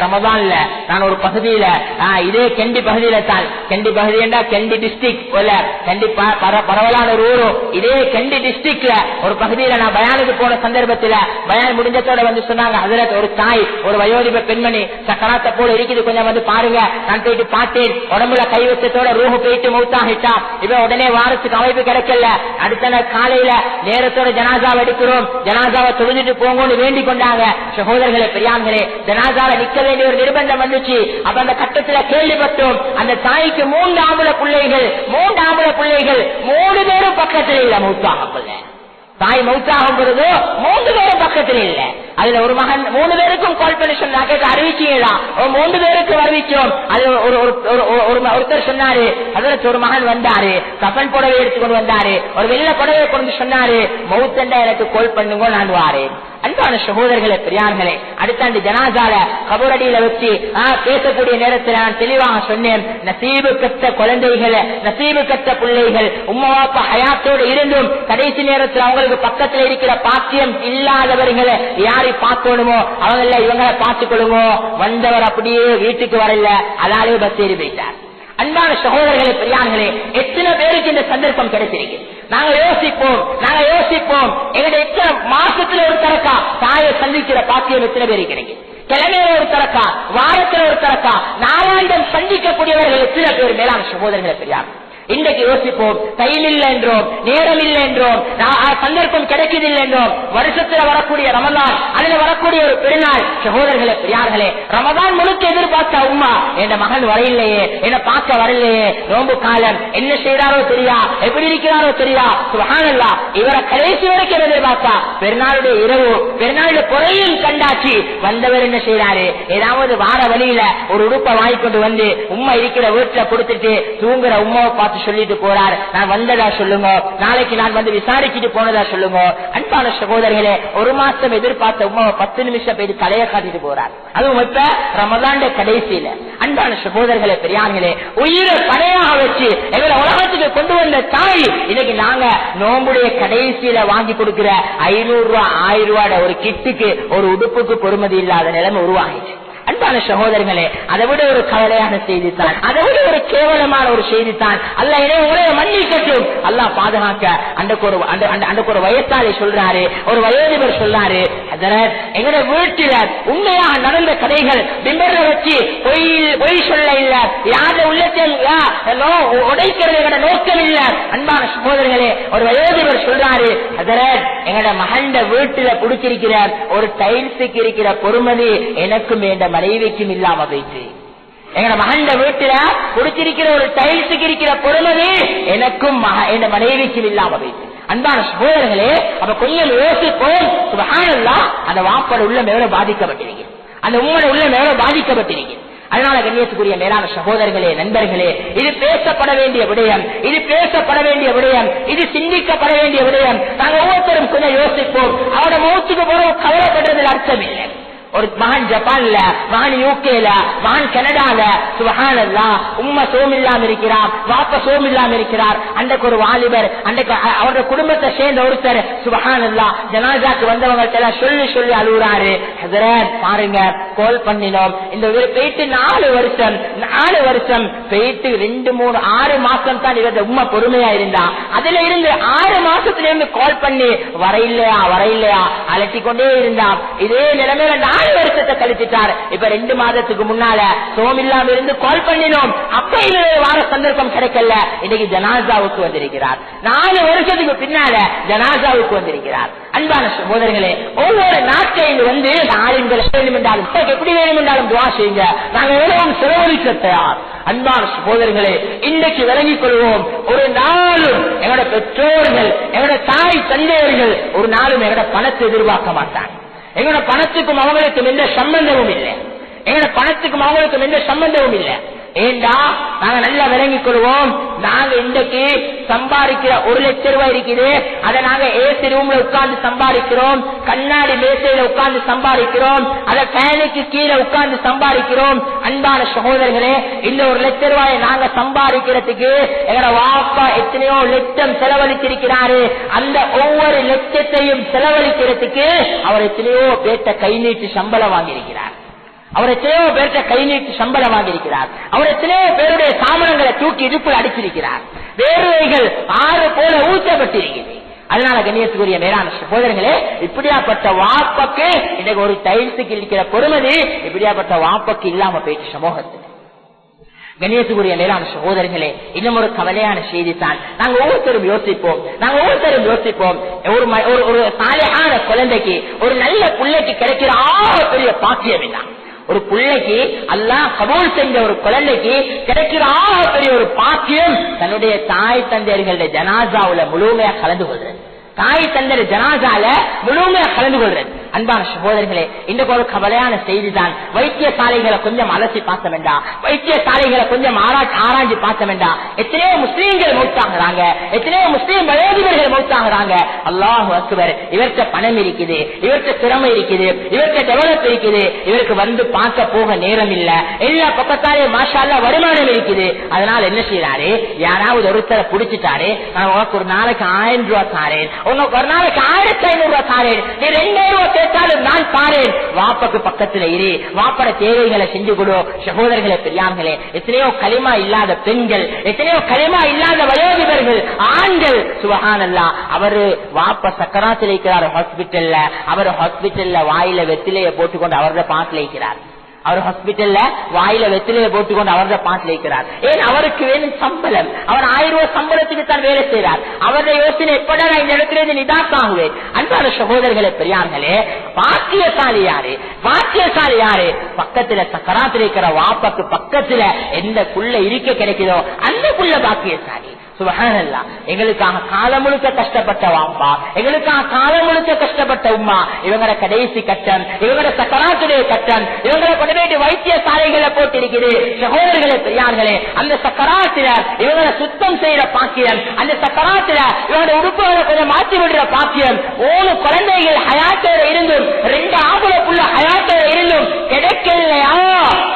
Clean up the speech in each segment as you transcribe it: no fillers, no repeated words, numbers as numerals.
ரமதான்ல நான் ஒரு பகுதியில இதே கெண்டி பகுதியில தான், கெண்டி பகுதி என்றா கெண்டி டிஸ்ட்ரிக்ட் கெண்டி பரவலான ஒரு ஊரு, இதே கெண்டி டிஸ்ட்ரிக்ட்ல ஒரு பகுதியில நான் பயானுக்கு போன சந்தர்ப்பத்தில் பயான் முடிஞ்சதோட வந்து சொன்னாங்க, ஹஜ்ரத் ஒரு தாய் ஒரு வயோதிப பெண்மணி சக்கராத்த போல இருக்குது, கொஞ்சம் வந்து பாருங்க. நான் போயிட்டு பார்த்தேன், உடம்புல கை வச்சத்தோட ரூஹு போயிட்டு மௌத்தாகிட்டா. இவன் உடனே வாரத்துக்கு அமைப்பு கிடைக்கல. அடுத்த நாள் காலையில நேரத்தோட ஜனாசாவை எடுக்கிறோம், ஜனாசாவை தொழுதுட்டு போங்கன்னு வேண்டிக் கொண்டாங்க. சகோதரர்களே பெரியார்களே, ஜனாசாவை நிக்க வேண்டிய ஒரு நிர்பந்தம் வந்துச்சு. அப்ப அந்த கட்டத்துல கேள்விப்பட்டோம், அந்த தாய்க்கு 3 ஆம்பளை பிள்ளைகள் 3 பேரும் பக்கத்தில் இல்ல மௌத்தாகப்பல்ல. தாய் மௌத்தாகும் பொழுது 3 பேரும் பக்கத்தில் இல்ல. அதுல ஒரு மகன் 3 பேருக்கும் கால் பண்ணி சொன்னாங்க, அறிவிச்சீங்களா? 3 பேருக்கு அறிவிச்சோம். அது ஒருத்தர் சொன்னாரு, அதுல ஒரு மகன் வந்தாரு, கஃன் புடவை எடுத்துக்கொண்டு வந்தாரு, ஒரு வெள்ள புடவை கொண்டு சொன்னாரு, மௌத்தண்டா எனக்கு கால் பண்ணுங்க, நான் வாரேன். அன்பான சகோதரர்களே பெரியார்களே, அடுத்தாண்டு ஜனாசால கபரடியில வச்சு பேசக்கூடிய நேரத்தில் நான் தெளிவாக சொன்னேன், நசீபு கட்ட குழந்தைகள், நசீபு கட்ட பிள்ளைகள் உம்மா அப்பா ஹயாத்தோடு இருந்தும் கடைசி நேரத்தில் அவங்களுக்கு பக்கத்தில் இருக்கிற பாக்கியம் இல்லாதவர்களை யாரை பார்க்கணுமோ அவங்கள இவங்களை பார்த்துக் கொள்ளுங்க. வந்தவர் அப்படியே வீட்டுக்கு வரல, அதாலே பஸ் ஏறி போயிட்டார். அன்பான சகோதரர்களே பெரியார்களே, எத்தனை பேருக்கு இந்த சந்தர்ப்பம் கிடைச்சிருக்கு? நாங்க யோசிப்போம் எங்களுடைய எத்தனை மாசத்துல ஒரு தரக்கா தாயை சந்திக்கிற பாக்கியம் எத்தனை பேருக்கு கிடைக்கும்? கிழமையில ஒரு தரக்கா, வாரத்தில் ஒரு தரக்கா, நாளாந்தம் சந்திக்கக்கூடியவர்கள் எத்தனை பேர்? மேலான சகோதரர்களை பெரியார், இன்றைக்கு யோசிப்போம், கையில் இல்லை என்றோம், நேரம் இல்லை என்றோம், சந்தர்ப்பம் கிடைக்கவில்லை என்றோம். வருஷத்துல வரக்கூடிய ரமதான், அதுல வரக்கூடிய ஒரு பெருநாள், சகோதரர்களே பெரியார்களே, ரமதான் முழுக்க எதிர்பார்த்த உம்மா என் மகன் வரையில்லையே, என்ன பார்க்க வரலையே, நோம்பு காலம் என்ன செய்யறாரோ தெரியா, எப்படி இருக்கிறாரோ தெரியா, சுப்ஹானல்லாஹ், இவரை கடைசி வரைக்கும் எதிர்பார்த்தா பெருநாளுடைய இரவு, பெருநாளுடைய பொறையும் கண்டாச்சு. வந்தவர் என்ன செய்யறாரு, ஏதாவது வார வழியில ஒரு உடுப்பை வாங்கிக்கொண்டு வந்து உம்மா இருக்கிற வீட்டுல கொடுத்துட்டு தூங்குற உம்மாவை பார்த்து சொல்லிட்டு போறார், நான் வந்ததா சொல்லுங்க, நாளைக்கு நான் வந்து விசாரிச்சுட்டு போனதா சொல்லுங்க. அன்பான சகோதரர்களே, ஒரு மாசம் எதிர்பார்த்த உமாவை 10 நிமிஷம் போய் தலையை காட்டிட்டு போறார், அதுவும் இப்ப ரமதான்ட கடைசியில. அன்பான சகோதரர்களே பெரியார்களே, உயிரை பணையாக வச்சு எங்களை உலகத்துக்கு கொண்டு வந்த தாய், இன்னைக்கு நாங்க நோம்புடைய கடைசியில வாங்கி கொடுக்கிற 500 ரூபாய் 1000 ரூபாய் ஒரு கிட்டுக்கு ஒரு உடுப்புக்கு பொறுமதி இல்லாத நிலைமை உருவாகிச்சு. அன்பான சகோதரர்களே, அதை விட ஒரு கவலையான செய்தித்தான், அதை விட ஒரு கேவலமான ஒரு செய்தித்தான். அல்லாஹ் உங்களை மன்னிக்கட்டும், அல்லாஹ் பாதுகாக்க. அன்றைக்கு ஒரு வயசாளி சொல்றாரு, ஒரு வயோதிபர் சொல்றாரு, எங்க வீட்டில உண்மையாக நடந்த கதைகள் பிம்பர்ல வச்சு பொய் சொல்ல இல்ல, யார உள்ளத்தையும் உடைக்கிறது நோக்கம் இல்ல. அன்பான சகோதரர்களே, ஒரு வயோதிபர் சொல்றாரு, எங்கட மகண்ட வீட்டுல பிடிச்சிருக்கிற ஒரு டைல்ஸுக்கு இருக்கிற பொறுமதி எனக்கும் வேண்ட மனைவிக்கும் இல்லாம போயிட்டு, எங்க மகண்ட வீட்டுல குடிச்சிருக்கிற ஒரு டைல்ஸுக்கு இருக்கிற பொறுமதி எனக்கும் என் மனைவிக்கும் இல்லாம போயிட்டு. அன்பான சகோதரர்களே, அப்ப கொஞ்சம் யோசிப்போம், சுப்ஹானல்லாஹ், அந்த வாப்பட உள்ள மேல பாதிக்கப்பட்டிருக்கு, அந்த உம்மோட உள்ள மேல பாதிக்கப்பட்டிருக்கு. அதனால கண்ணியத்துக்குரிய மேலான சகோதரர்களே, நண்பர்களே, இது பேசப்பட வேண்டிய விடயம், இது சிந்திக்கப்பட வேண்டிய விடயம். நாங்கள் ஒவ்வொருத்தரும் கொஞ்சம் யோசிப்போம். அவரோட மௌத்துக்கு போற கவலைப்படுறதுல அர்த்தம் இல்லை. ஒரு மகன் ஜப்பான்ல, மகன் யூகேல, மகன் கனடால, சுப்ஹானல்லாஹ், உம்மா சோமில்லாம இருக்கிறார், வாப்பா சோமில்லாம இருக்கிறார். அன்றைக்கு ஒரு வாலிபர், அன்றைக்கு அவரோட குடும்பத்தை சேர்ந்த ஒருத்தர், சுப்ஹானல்லாஹ், ஜனாசாக்கு வந்தவங்க சொல்லி அழுகுறாரு. ஹஜ்ரத் பாருங்க, கால் பண்ணினோம், இந்த போயிட்டு 4 வருஷம் போயிட்டு 2, 3, 6 மாசம் தான் இவரது உம்மா பொறுமையா இருந்தா. அதுல இருந்து 6 மாசத்துல இருந்து கால் பண்ணி வர இல்லையா அலட்டிக்கொண்டே இருந்தா. இதே நிலைமையில 4 வருஷத்தை கழிச்சிட்டார். இப்ப 2 மாதத்துக்கு முன்னால சோமில்லாம இருந்து கால் பண்ணினோம், அப்ப வார சந்தர்ப்பம் கிடைக்கல. இன்னைக்கு ஜனாசாவுக்கு வந்திருக்கிறார். 4 வருஷத்துக்கு பின்னால ஜனாசாவுக்கு வந்திருக்கிறார். அன்பான சகோதரர்களே, ஒவ்வொரு நாட்டையும் வந்து வேணுமென்றாலும் எப்படி வேணுமென்றாலும் துவா செய்யுங்க, நாங்க எவ்வளவு செலவழிக்க தயார். அன்பான சகோதரர்களே, இன்றைக்கு விளங்கிக் கொள்வோம், ஒரு நாளும் எங்களோட பெற்றோர்கள், எங்களோட தாய் தந்தையர்கள் ஒரு நாளும் எங்களோட பணத்தை எதிர்பார்க்க மாட்டாங்க. எங்களோட பணத்துக்கும் அவங்களுக்கும் எந்த சம்பந்தமும் இல்லை. ஏண்டா நாங்க நல்லா விளங்கிக் கொள்வோம், நாங்க இன்றைக்கு சம்பாதிக்கிற 1 லட்சம் ரூபாய் இருக்குது, அதை நாங்க ஏசி ரூம்ல உட்கார்ந்து சம்பாதிக்கிறோம், கண்ணாடி மேசையில உட்கார்ந்து சம்பாதிக்கிறோம், அதை ஃபேனுக்கு கீழே உட்கார்ந்து சம்பாதிக்கிறோம். அன்பான சகோதரர்களே, இந்த 1 லட்சம் ரூபாயை நாங்க சம்பாதிக்கிறதுக்கு எங்களோட வாப்பா எத்தனையோ லட்சம் செலவழித்திருக்கிறாரு. அந்த ஒவ்வொரு லட்சத்தையும் செலவழிக்கிறதுக்கு அவர் எத்தனையோ பேட்ட கை நீட்டி சம்பளம் வாங்கியிருக்கிறார். அவர் எத்தனையோ பேர்கிட்ட கை நீட்டி சம்பளம் வாங்கியிருக்கிறார். அவர் எத்தனையோ பேருடைய சாமனங்களை தூக்கி இடுப்பில் அடிச்சிருக்கிறார். வேறுவைகள் ஆறு போல ஊற்றப்பட்டிருக்கிறது. அதனால கண்ணியத்துக்குரிய மேலான சகோதரர்களே, இப்படியாப்பட்ட வாப்பக்கு இன்னைக்கு ஒரு டைல்ஸுக்கு இருக்கிற பொறுமதி இப்படியாப்பட்ட வாப்பக்கு இல்லாம போயிட்டு சமூகத்தில். கண்ணியத்துக்குரிய மேலான சகோதரர்களே, இன்னும் ஒரு கவலையான செய்தி தான். நாங்க ஒவ்வொருத்தரும் யோசிப்போம் ஒரு சாலையான குழந்தைக்கு, ஒரு நல்ல பிள்ளைக்கு கிடைக்கிற பெரிய பாக்கியம் என்ன? ஒரு பிள்ளைக்கு அல்லாஹ் கபூல் செஞ்ச ஒரு குழந்தைக்கு கிடைக்கிற பெரிய ஒரு பாக்கியம் தன்னுடைய தாய் தந்தையர்களுடைய ஜனாசாவுல முழுமையா கலந்து கொள்றது. தாய் தந்தை ஜனாசால முழுமையா கலந்து கொள்றது. அன்பான சகோதரர்களே, இன்றைக்கு ஒரு கவலையான செய்தி தான். வைத்தியசாலைகளை கொஞ்சம் அலசி பார்த்த வேண்டாம், வைத்தியசாலைகளை கொஞ்சம் ஆராய்ச்சி பார்த்த வேண்டாம். எத்தனையோ முஸ்லீம்கள் மௌத்தாகிறாங்க, எத்தனையோ முஸ்லீம் வயோதிபர்கள் மௌத்தாகிறாங்க. அல்லாஹு அக்பர். இவர்கிட்ட பணம் இருக்குது, இவர்கிட்ட திறமை இருக்குது, இவர்கிட்ட டெவலப் இருக்குது, இவருக்கு வந்து பார்க்க போக நேரம் இல்ல, எல்லா பக்கத்தாலே மாஷா அல்லாஹ் வருமானம் இருக்குது. அதனால என்ன செய்யறாரு, யாராவது ஒருத்தரை பிடிச்சிட்டாரு, நான் உனக்கு ஒரு நாளைக்கு 1000 ரூபாய் தாரேன், உனக்கு ஒரு நாளைக்கு 1500 ரூபாய் தாரேன், நீ 2000 ரூபாய் நான் பாரேன். வாப்பக்கு பக்கத்துல இரு, வாப்பட தேவைகளை செஞ்சு கொடு. சகோதரர்களே, பெரியார்களே, எத்தனையோ களிமா இல்லாத பெண்கள், எத்தனையோ களிமா இல்லாத வயோதிபர்கள், ஆண்கள், சுபஹானல்லாஹ், அவரு வாப்ப சக்கராத்தில் இருக்கிறார் ஹாஸ்பிட்டல்ல, அவர் ஹாஸ்பிட்டல்ல வாயில வெத்திலைய போட்டுக்கொண்டு அவரோட பாட்டில் இருக்கிறார். அவர் ஹாஸ்பிட்டல்ல வாயில வெத்திலைய போட்டுக்கொண்டு அவரோட பாட்டில் இருக்கிறார். ஏன்? அவருக்கு வேணும் சம்பளம். அவர் 1000 ரூபாய் சம்பளத்துக்கு தான் வேலை செய்கிறார். அவருடைய யோசனை எப்படா இந்த இடத்துல நிதாசாகுவேன். அன்பான சகோதரர்களே, பெரியார்களே, பாக்கியசாலி யாரு? பாக்கியசாலி யாரு? பக்கத்துல சக்கராத்தில் இருக்கிற வாப்பக்கு பக்கத்துல எந்த புள்ள இருக்க கிடைக்குதோ அந்த புள்ள பாக்கியசாலி. சுபஹானல்லாஹ். எங்களுக்காக காலம் முழுக்க கஷ்டப்பட்ட வாப்பா, எங்களுக்காக காலம் முழுக்க கஷ்டப்பட்ட உம்மா, இவங்களோட கடைசி கட்டம், இவங்களோட சக்கராத்துடைய கட்டம், இவங்களை கொண்டு போயிட்டு வைத்தியசாலைகளை போட்டிருக்குது. சகோதரர்களே, பெரியார்களே, அந்த சக்கராத்துல இவங்களை சுத்தம் செய்யற பாக்கியம், அந்த சக்கராத்துல இவங்களோட உறுப்புகளை கொஞ்சம் மாற்றி விடுற பாக்கியம், 3 குழந்தைகள் ஹயாத்தோட இருந்தும் 2 ஆம்பளை ஹயாத்தோட இருந்தும் கிடைக்கலையா?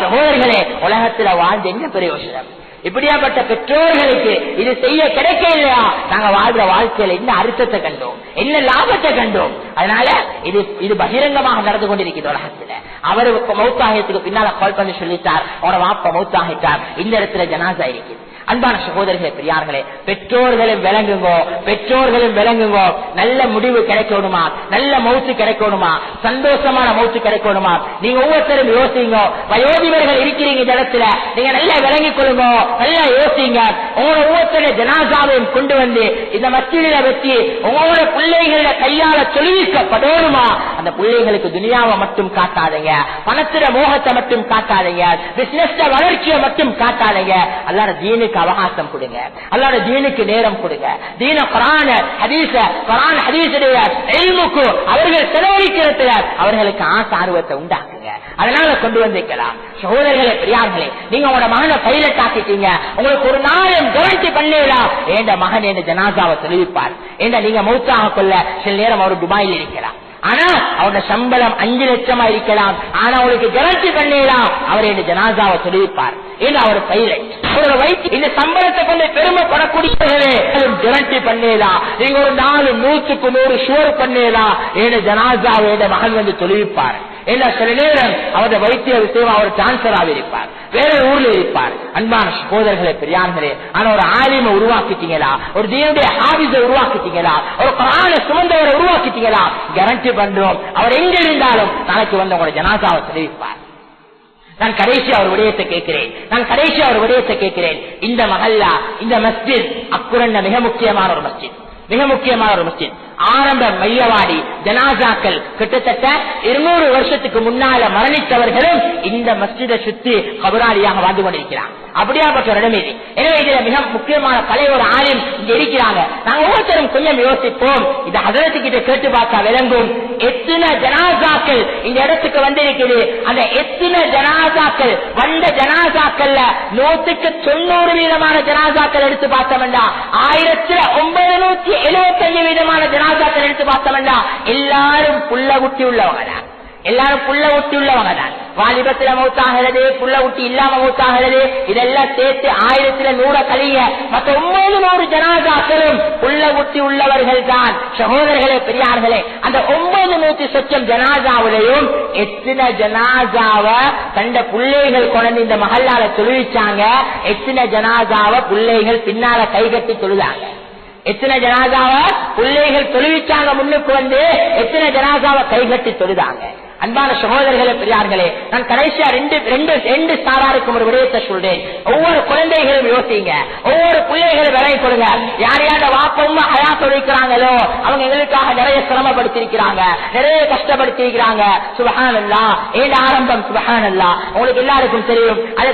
சகோதரர்களே, உலகத்துல வாழ்ந்து என்ன பிரயோஜனம்? இப்படியாப்பட்ட பெற்றோர்களுக்கு இது செய்ய கிடைக்க இல்லையா? நாங்க வாழ்ற வாழ்க்கையில என்ன அர்த்தத்தை கண்டோம், என்ன லாபத்தை கண்டோம்? அதனால இது பகிரங்கமாக நடந்து கொண்டிருக்கிறது உலகத்துல. அவரு மௌத்தாகியத்துக்கு பின்னால கால் பண்ணி சொல்லிட்டார், அவரோட வாப்பா மௌத்தாகிட்டார், இந்த இடத்துல ஜனாசா இருக்குது. அன்பான சகோதரர்களே, பெரியார்களே, பெற்றோர்களும் விளங்குங்கோ. நல்ல முடிவு கிடைக்கணுமா, நல்ல மௌத்து கிடைக்கணுமா, சந்தோஷமான மௌத்து கிடைக்கணுமா? நீங்க ஒவ்வொருத்தரும் யோசிங்க. வயோதிபர்கள் இருக்கிறீங்க இந்த இடத்துல, நீங்க நல்லா விளங்கிக் கொள்ளுங்க, நல்லா யோசிங்க. உங்களோட ஒவ்வொருத்தருடைய ஜனாசாவையும் கொண்டு வந்து இந்த மஸ்ஜிதில வச்சு உங்களோட பிள்ளைகள கையால தொழிலிக்கப்படணுமா? அந்த பிள்ளைகளுக்கு துனியாவை மட்டும் காட்டாதீங்க, பணத்திர மோகத்தை மட்டும் காட்டாதீங்க, பிசினஸ் வளர்ச்சியை மட்டும் காட்டாதீங்க. அல்லாஹ் தீனுக்கு அவகாசம் கொடுங்க, அல்லாஹ் தீனுக்கு நேரம் கொடுங்க. தீன குர்ஆன் ஹதீஸுடைய இல்முக்கு அவர்கள் செலவழிக்கிறதுல அவர்களுக்கு ஆர்வத்தை உண்டாக்குங்க. அதனால கொண்டு வந்திருக்கலாம். சகோதரர்களே, பெரியார்களே, நீங்க உங்களோட மகனை பைலட் ஆக்கிட்டீங்க, உங்களுக்கு ஒரு நாளும் கேரண்டி பண்ணலாம் என்ற மகன் என்ற ஜனாசாவை தெரிவிப்பார். ஏண்டா நீங்க மௌத்தாக கொள்ள சில நேரம் அவர் துபாயில் இருக்கிறார், ஆனா அவருடைய சம்பளம் 5 லட்சமா இருக்கலாம், ஆனா அவருக்கு கேரண்டி பண்ணலாம் அவர் என்ற ஜனாசாவை தெரிவிப்பார். ஏன்னா அவர் பைலட், அவரோட வயிற்று இந்த சம்பளத்தை கொண்டு பெருமைப்படக்கூடியவர்களே கேரண்டி பண்ணலாம். நீங்க ஒரு நாள் 100க்கு 100 ஷுவர் பண்ணலாம் என்ற ஜனாசாவை என்ற மகன் வந்து தெரிவிப்பார். சில நேரம் அவருடைய வைத்திய விஷயம் அவர் டிரான்ஸ்பர் இருப்பார், வேற ஊர்ல இருப்பார். அன்பான சகோதரர்களே, பெரியார்களே, ஆனா ஒரு ஆலிமை உருவாக்கிட்டீங்களா, ஒரு தீனுடைய ஹாபிஸ உருவாக்கிட்டீங்களா, ஒரு குர்ஆனை சுமந்தவரை உருவாக்கிட்டீங்களா? கேரண்டி பண்றோம், அவர் எங்க இருந்தாலும் நாளைக்கு வந்து உங்களோட ஜனாசாவை தெரிவிப்பார். நான் கடைசியா ஒரு விடயத்தை கேட்கிறேன். இந்த மஹல்லா, இந்த மஸ்ஜித் அக்குரண்ட மிக முக்கியமான ஒரு மஸ்ஜித். ஆரம்ப மையவாடி ஜனாசாக்கள் கிட்டத்தட்ட 200 வருஷத்துக்கு முன்னால மரணித்தவர்களும் இந்த மஸ்ஜிதை சுத்தி கபராளியாக வாழ்ந்து கொண்டிருக்கிறாங்க. அப்படியாப்பட்ட ஒரு இடம் இது. எனவே இதுல மிக முக்கியமான பழைய ஒரு ஆலிம் இங்க இருக்கிறாங்க. நாங்க ஒவ்வொருத்தரும் கொஞ்சம் யோசிப்போம், இந்த ஹதரத்துக்கிட்ட கேட்டு பார்த்தா விளங்கும். எத்தனை ஜனாசாக்கள் இந்த இடத்துக்கு வந்திருக்குது, அந்த எத்தனை ஜனாசாக்கள் வந்த ஜனாசாக்கள்ல 190% ஜனாசாக்கள் எடுத்து பார்த்தோம்னா 1975% ஜனாசாக்கள் எடுத்து பார்த்தோம்னா எல்லாரும் புள்ள குட்டி உள்ளவங்க தான். வாலிபத்துல மௌத்தாகிறது, புள்ள ஊட்டி இல்லாம மௌத்தாகிறது, இதெல்லாம் சேர்த்து 1000 கழிய மற்ற 900 ஜனாசாக்களும் புள்ள ஊட்டி உள்ளவர்கள் தான். சகோதரர்களே பெரியார்களே, அந்த 900 சொச்சம் ஜனாசாவிலையும் எத்தனை ஜனாசாவ கண்ட பிள்ளைகள் கொண்டு இந்த மஹல்லால தொழுவிச்சாங்க, எத்தனை ஜனாசாவ பிள்ளைகள் பின்னால கைகட்டி தொழுதாங்க, எத்தனை ஜனாசாவ பிள்ளைகள் தொழுவிச்சாங்க முன்னுக்கு வந்து, எத்தனை ஜனாசாவ கைகட்டி தொழுதாங்க. அன்பான சகோதரர்களே பெரியார்களே, நான் கடைசியா ரெண்டு சாராருக்கும் ஒரு விடயத்தை சொல்றேன். ஒவ்வொரு குழந்தைகளும் யோசிங்க, ஒவ்வொரு பிள்ளைகளும் விலை கொடுங்க. யார் யார வாப்பமா ஹயாத் ஒழிக்கிறாங்களோ அவங்க எங்களுக்காக நிறைய சிரமப்படுத்திருக்கிறாங்க, நிறைய கஷ்டப்படுத்திருக்கிறாங்க. சுபஹானல்லாஹ், ஏன் ஆரம்பம் சுபஹானல்லாஹ், உங்களுக்கு எல்லாருக்கும் தெரியும். அதை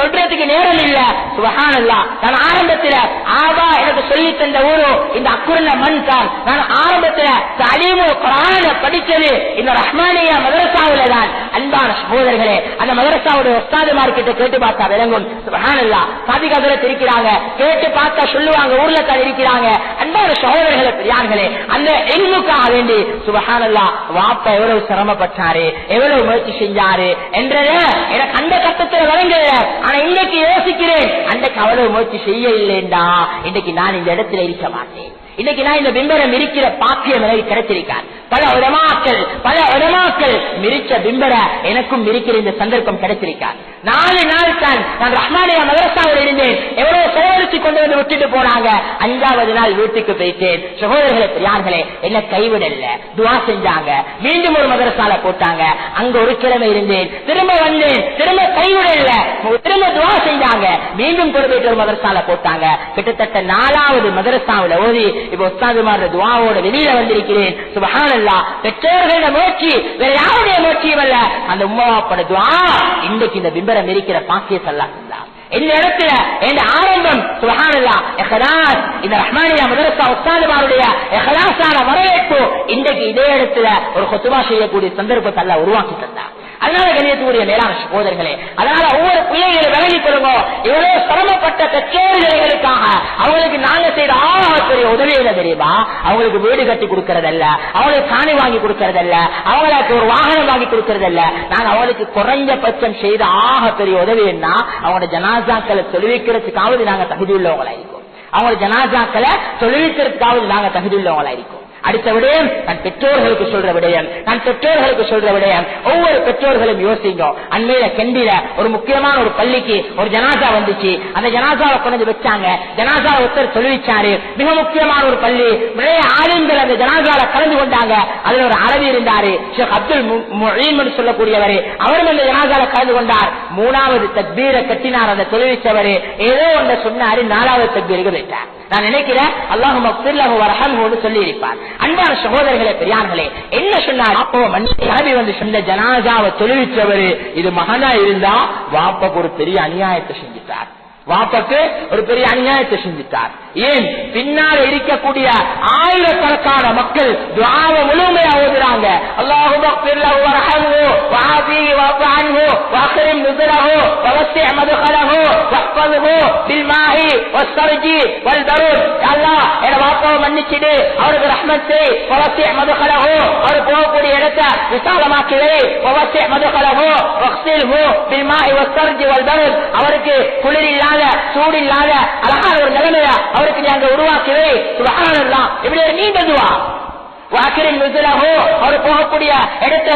தொடுறதுக்கு நேரம் இல்ல. சுபஹானல்லாஹ், நான் ஆரம்பத்துல ஆபா எனக்கு சொல்லி தந்த ஊரு இந்த அக்குருள்ள மண் தான். நான் ஆரம்பத்துல தலீமு குர்ஆன படிச்ச இந்த ரஹ்மானியா மதரசாவுல தான். அன்பான சகோதரர்களே, அந்த மதரசாவுடைய உஸ்தாதுமார்கிட்ட கேட்டு பார்த்தா விளங்கும். சுப்ஹானல்லாஹ், காதிகாதரத் இருக்கிறாங்க, கேட்டு பார்த்தா சொல்லுவாங்க, ஊர்ல தான் இருக்கிறாங்க. அன்பான சகோதரர்களே பெரியார்களே, அந்த இல்முக்காக வேண்டி சுப்ஹானல்லாஹ் வாப்பா எவ்வளவு சிரமப்பட்டாரு, எவ்வளவு முயற்சி செஞ்சாரு என்றது எனக்கு அந்த கட்டத்தில் விளங்கல. ஆனா இன்னைக்கு யோசிக்கிறேன், அன்றைக்கு அவ்வளவு முயற்சி செய்ய இல்லைண்டா இன்னைக்கு நான் இந்த இடத்துல இருக்க மாட்டேன். இன்னைக்கு நான் இந்த பிம்பரம் இருக்கிற பாக்கியம் எனக்கு கிடைச்சிருக்கான். பல உலமாக்கள் மிரிச்ச பிம்பர எனக்கும் இருக்கிற இந்த சந்தர்ப்பம் கிடைச்சிருக்கான். 4 நாள் தான் நான் ரஹ்மானியா மதரசாவில் இருந்தேன். எவ்வளவு செலவழிச்சு கொண்டு வந்து விட்டுட்டு போனாங்க. 5வது நாள் வீட்டுக்கு போயிட்டேன். சகோதரர்களே பெரியார்களே, என்ன கைவிடல, துவா செஞ்சாங்க. மீண்டும் ஒரு மதரசால போட்டாங்க. அங்க ஒரு கிழமை இருந்தேன், திரும்ப வந்தேன், திரும்ப கைவிடல, திரும்ப துவா செஞ்சாங்க. மீண்டும் கொண்டு போயிட்டு ஒரு மதரசால போட்டாங்க. கிட்டத்தட்ட 4வது மதரசாவில் ஓதி இப்ப உஸ்தாதுமார் துவாவோட வெளியில வந்திருக்கிறேன். சுப்ஹானல்லாஹ், பெற்றோர்களோட முயற்சி வேற யாருடைய முயற்சியும் அல்ல, அந்த உம்மாவோட துவா இன்றைக்கு இந்த பிம்பரம் இருக்கிற பாக்கியத்தை அல்லாஹ் தந்தார். இந்த இடத்துல என் ஆரம்பம் சுப்ஹானல்லாஹ் இஹ்லாஸ், இந்த ரஹ்மானியா மதரசா உஸ்தாதுமாருடைய இஹ்லாஸான வரவேற்பு இன்றைக்கு இதே இடத்துல ஒரு குத்பா செய்யக்கூடிய சந்தர்ப்பத்தை அல்லாஹ் உருவாக்கி தந்தார். அதனால கணியத்துக்குரிய மேலான சகோதரர்களே, அதனால ஒவ்வொரு பிள்ளைகளை விலகிக் கொள்ளுங்க. இவ்வளவு சிரமப்பட்ட பெற்றோர்களுக்காக அவங்களுக்கு நாங்க செய்த பெரிய உதவி என்ன தெரியுமா? அவங்களுக்கு வீடு கட்டி கொடுக்கறதல்ல, அவங்களுக்கு காணி வாங்கி கொடுக்கறதல்ல, அவங்களுக்கு ஒரு வாகனம் வாங்கி கொடுக்கறதல்ல. நாங்க அவங்களுக்கு குறைஞ்சபட்சம் செய்த பெரிய உதவி என்ன, அவங்களோட ஜனாசாக்களை தொழுவிக்கிறதுக்காவது நாங்க தகுதி உள்ளவங்களா இருக்கோம். அவங்களோட ஜனாசாக்களை தொழுவிக்கிறதுக்காவது நாங்க தகுதி உள்ளவங்களா இருக்கோம். அடுத்த விடயம் நான் பெற்றோர்களுக்கு சொல்ற விடயம், ஒவ்வொரு பெற்றோர்களும் யோசிங்க. அண்மையில கெண்டில ஒரு முக்கியமான ஒரு பள்ளிக்கு ஒரு ஜனாசா வந்துச்சு. அந்த ஜனாசாவை கொண்டு வச்சாங்க. ஜனாசாவை ஒருத்தர் சொல்லிச்சாரு. மிக முக்கியமான ஒரு பள்ளி, நிறைய ஆளுங்கள் அந்த ஜனாசால கலந்து கொண்டாங்க. அதுல ஒரு அரபி இருந்தாரு, ஷேக் அப்துல் முஈன் சொல்லக்கூடியவரு. அவரும் அந்த ஜனாசால கலந்து கொண்டார். 3வது தக்பீரை கட்டினார். அந்த தொழுவிச்சவரு ஏதோ ஒன்று சொன்னாரு, 4வது தக்பீருக்கு போயிட்டார். நான் நினைக்கிறேன் அல்லாஹும்ம ஃபிர் லஹு வர்ஹம்ஹு சொல்லி இருப்பார். அன்பான சகோதரர்களே பெரியார்களே, என்ன சொன்னார்? அப்போ அரபி வந்து சொன்ன ஜனாசாவை தொழுவிச்சவரு இது மகனா இருந்தா வாப்பாக்கு ஒரு பெரிய அநியாயத்தை செஞ்சுட்டார். ஏன் பின்னால இருக்கக்கூடிய ஆயிரக்கணக்கான மக்கள் துஆவை முழுமையா ஓதுறாங்க. அல்லாஹும்ம ஃபிர் லஹு வர்ஹம்ஹு வஆஃபிஹி வஅஃபு அன்ஹு வஅக்ரிம் நுஸலஹு வவஸ்ஸி' மத்கலஹு வஹ்ஃபத்ஹு பில் மாஹி வஸ்ஸர்ஜி வல் பரூத். அல்லாஹ் என் வாப்பாவை மன்னிச்சிடு, அவருக்கு ரஹ்மத் செய். வவஸ்ஸி' மத்கலஹு, அவர் போகக்கூடிய இடத்தை விசாலமாக்கி வை. வவஸ்ஸி' மத்கலஹு வக்ஸில்ஹு பில் மாஹி வஸ்ஸர்ஜி வல் பரூத். அவருக்கு குளிர் இல்லாத சூடு இல்லாத அழகான ஒரு நிலைமையா அவருக்கு நீங்க உருவாக்கவே. சுப்ஹானல்லாஹ், இப்படி ஒரு நீண்ட துஆ. வாக்கிரின் நுஸலஹு, அவர் போகக்கூடிய இடத்தை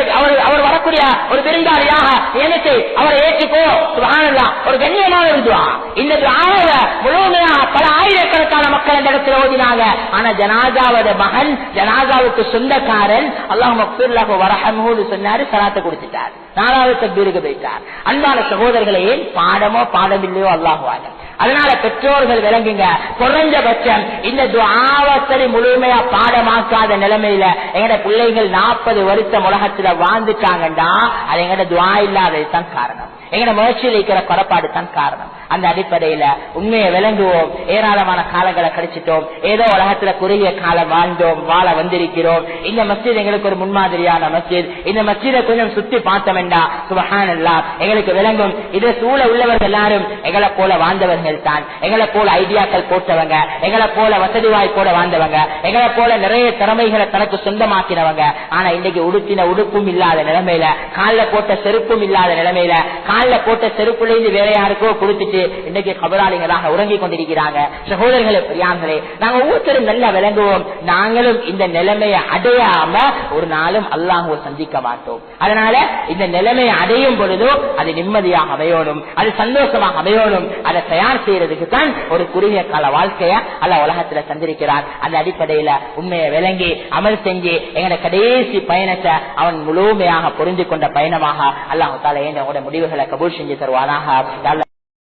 அவர் வரக்கூடிய ஒரு விருந்தாளியாக நினைத்து அவரை ஏற்றுக்கோ. சுப்ஹானல்லாஹ், ஒரு கண்ணியமான ஒரு துஆ. இந்த துஆவை முழுமையாக பல ஆயிரக்கணக்கான மக்கள் இந்த இடத்துல ஓதினாங்க. ஆனா ஜனாசாவோட மகன், ஜனாசாவுக்கு சொந்தக்காரன் அல்லாஹும்ம ஃபிர் லஹு வர்ஹம்ஹு சொன்னாரு, ஸலாத்தை கொடுத்துட்டார். 4வது தக்பீருக்கு போயிட்டார். அன்பான சகோதரர்களே, ஏன் பாடமோ பாடமில்லையோ அல்லாஹு அலம். அதனால பெற்றோர்கள் விளங்குங்க, குறைஞ்சபட்சம் இந்த துஆவை சரி முழுமையா பாடமாக்காத நிலைமையில எங்கட பிள்ளைகள் 40 வருஷம் உலகத்துல வாழ்ந்துட்டாங்கண்டா அது எங்கட துஆ இல்லாததுதான் காரணம், எங்கட முயற்சியில் இருக்கிற குறைபாடு தான் காரணம். அந்த அடிப்படையில உண்மையை விளங்குவோம். ஏராளமான காலங்களை கழிச்சிட்டோம், ஏதோ உலகத்துல குறுகிய காலம் வாழ்ந்தோம், வாழ வந்திருக்கிறோம். இந்த மஸ்ஜித் எங்களுக்கு ஒரு முன்மாதிரியான மஸ்ஜித். இந்த மஸ்ஜிதை கொஞ்சம் சுத்தி பார்த்தோம்டா சுப்ஹானல்லாஹ் எங்களுக்கு விளங்கும். இதை சூழ உள்ளவர்கள் எல்லாரும் எங்களை போல வாழ்ந்தவர்கள் சகோதரர்கள் தான். எங்களை போல ஐடியாக்கள் போட்டவங்க, எங்களை போல வசதி வாய்ப்போட வாழ்ந்தவங்க, எங்களை போல நிறைய திறமைகளை தனக்கு சொந்தமாக்கினவங்க. ஆனா இன்னைக்கு உடுத்தின உடுப்பும் இல்லாத நிலைமையில, காலில் போட்ட செருப்பும் இல்லாத நிலைமையில, காலில் போட்ட செருப்புலேருந்து வேற யாருக்கோ கொடுத்துட்டு இன்னைக்கு கபராளிகளாக உறங்கி கொண்டிருக்கிறாங்க. சகோதரர்களே, பெரியார்களே, நாங்க ஒவ்வொருத்தரும் நல்லா விளங்குவோம். நாங்களும் இந்த நிலைமையை அடையாம ஒரு நாளும் அல்லாஹ்வை சந்திக்க மாட்டோம். அதனால இந்த நிலைமையை அடையும் பொழுதோ அது நிம்மதியாக அமையணும், அது சந்தோஷமாக அமையணும். அதை தயார் செய்யறதுக்கு தான் ஒரு குறுகிய கால வாழ்க்கைய அல்லாஹ் உலகத்துல தந்திருக்கிறார். அந்த அடிப்படையில உண்மையை விளங்கி அமல் செஞ்சு எங்களோட கடைசி பயணத்தை அவன் முழுமையாக புரிந்து கொண்ட பயணமாக அல்லாஹ் தஆலா என்னோட முடிவுகளை கபூல் செஞ்சு தருவானாக.